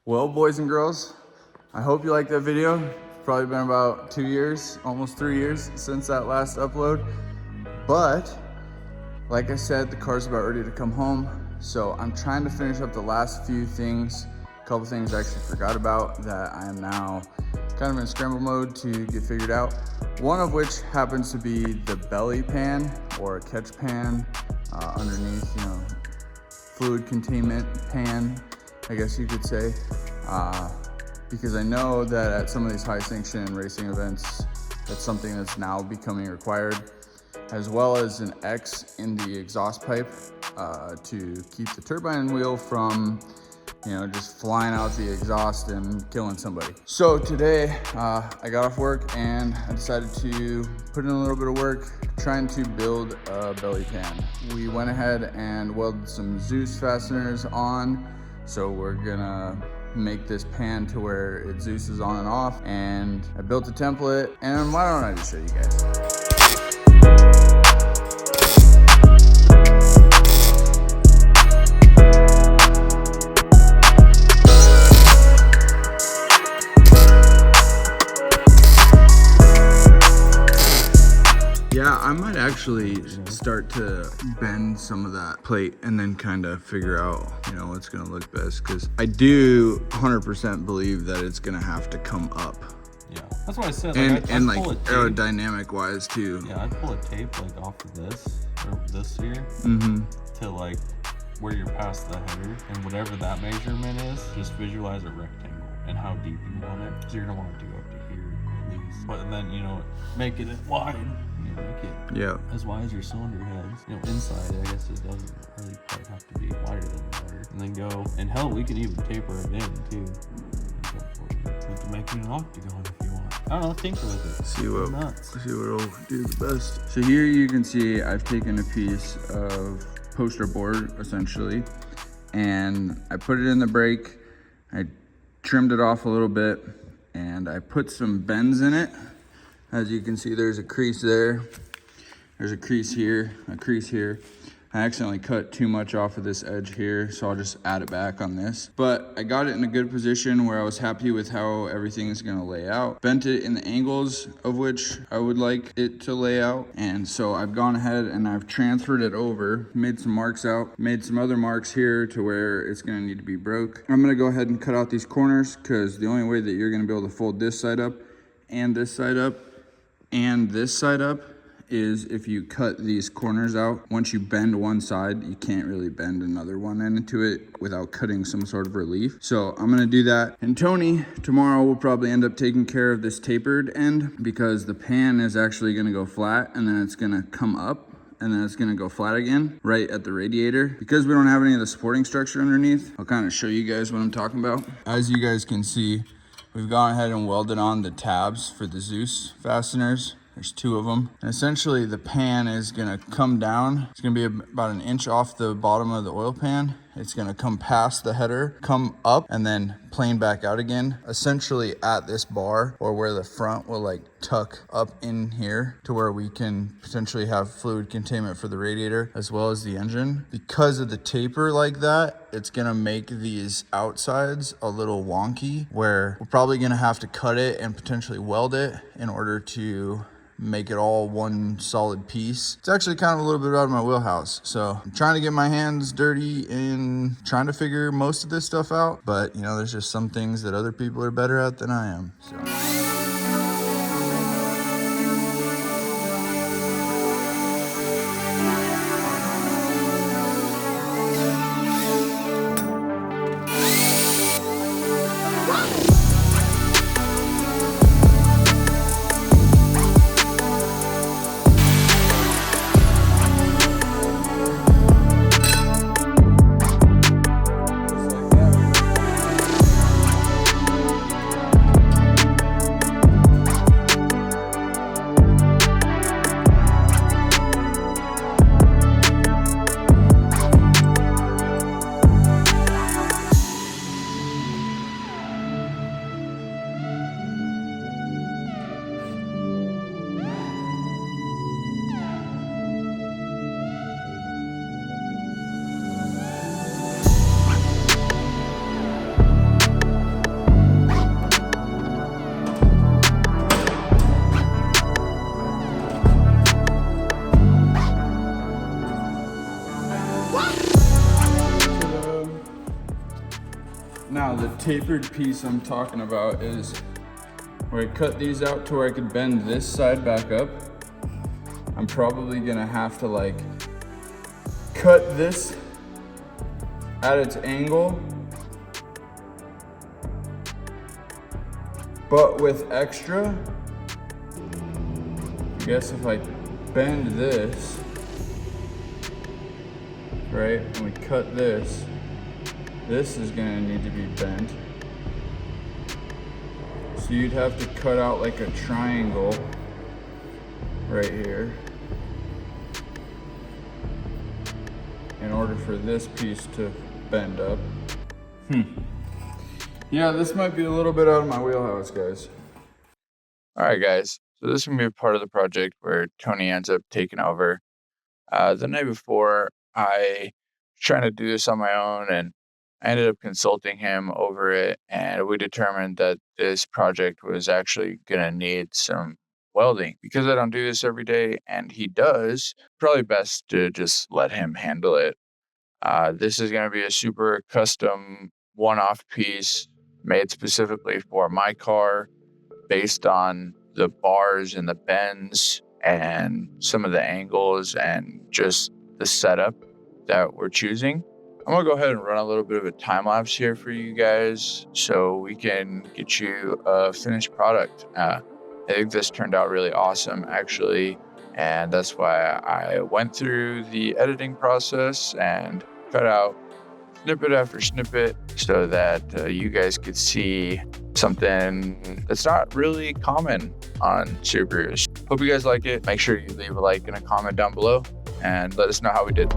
Well, boys and girls, I hope you liked that video. It's probably been about 2 years, almost 3 years since that last upload. But like I said, the car's about ready to come home. So I'm trying to finish up the last few things. A couple things I actually forgot about that I am now kind of in scramble mode to get figured out. One of which happens to be the belly pan or catch pan underneath, fluid containment pan, I guess you could say. Because I know that at some of these high sanction racing events, that's something that's now becoming required, as well as an X in the exhaust pipe to keep the turbine wheel from, just flying out the exhaust and killing somebody. So today, I got off work and I decided to put in a little bit of work trying to build a belly pan. We went ahead and welded some Zeus fasteners on. So we're gonna make this pan to where it Zeus's on and off, and I built a template, and why don't I just show you guys? Yeah, I might actually start to bend some of that plate and then kind of figure out, what's gonna look best, because I do 100% believe that it's gonna have to come up. Yeah, that's what I said. And like aerodynamic wise too. Yeah, I'd pull a tape like off of this, or this here, to like where you're past the header, and whatever that measurement is, just visualize a rectangle and how deep you want it. So you're gonna want it to go up to here at least. But then, make it wide. Make it as wide as your cylinder heads. Inside, I guess it doesn't really quite have to be wider than the motor. And then go, and hell, we can even taper it in too. To make it an octagon if you want. I don't know, tinker with it. See what'll do the best. So here you can see I've taken a piece of poster board essentially, and I put it in the brake. I trimmed it off a little bit, and I put some bends in it. As you can see, there's a crease there. There's a crease here, a crease here. I accidentally cut too much off of this edge here, so I'll just add it back on this. But I got it in a good position where I was happy with how everything is gonna lay out. Bent it in the angles of which I would like it to lay out. And so I've gone ahead and I've transferred it over, made some marks out, made some other marks here to where it's gonna need to be broke. I'm gonna go ahead and cut out these corners, because the only way that you're gonna be able to fold this side up and this side up and this side up is if you cut these corners out. Once you bend one side, you can't really bend another one into it without cutting some sort of relief. So I'm gonna do that. And Tony, tomorrow will probably end up taking care of this tapered end, because the pan is actually gonna go flat and then it's gonna come up and then it's gonna go flat again right at the radiator. Because we don't have any of the supporting structure underneath, I'll kind of show you guys what I'm talking about. As you guys can see, we've gone ahead and welded on the tabs for the Zeus fasteners. There's 2 of them. And essentially the pan is gonna come down. It's gonna be about an inch off the bottom of the oil pan. It's gonna come past the header, come up, and then plane back out again. Essentially at this bar, or where the front will like tuck up in here to where we can potentially have fluid containment for the radiator as well as the engine. Because of the taper like that, it's gonna make these outsides a little wonky, where we're probably gonna have to cut it and potentially weld it in order to make it all one solid piece. It's actually kind of a little bit out of my wheelhouse. So I'm trying to get my hands dirty in trying to figure most of this stuff out. But there's just some things that other people are better at than I am. So. Now the tapered piece I'm talking about is where I cut these out to where I could bend this side back up. I'm probably gonna have to like cut this at its angle, but with extra. I guess if I bend this, right, and we cut this, this is gonna need to be bent. So you'd have to cut out like a triangle right here in order for this piece to bend up. Yeah, this might be a little bit out of my wheelhouse, guys. All right, guys. So this is gonna be a part of the project where Tony ends up taking over. The night before, I was trying to do this on my own, and I ended up consulting him over it, and we determined that this project was actually gonna need some welding. Because I don't do this every day, and he does, probably best to just let him handle it. This is gonna be a super custom one-off piece made specifically for my car, based on the bars and the bends and some of the angles and just the setup that we're choosing. I'm gonna go ahead and run a little bit of a time lapse here for you guys so we can get you a finished product. I think this turned out really awesome, actually, and that's why I went through the editing process and cut out snippet after snippet so that you guys could see something that's not really common on Subarus. Hope you guys like it. Make sure you leave a like and a comment down below and let us know how we did.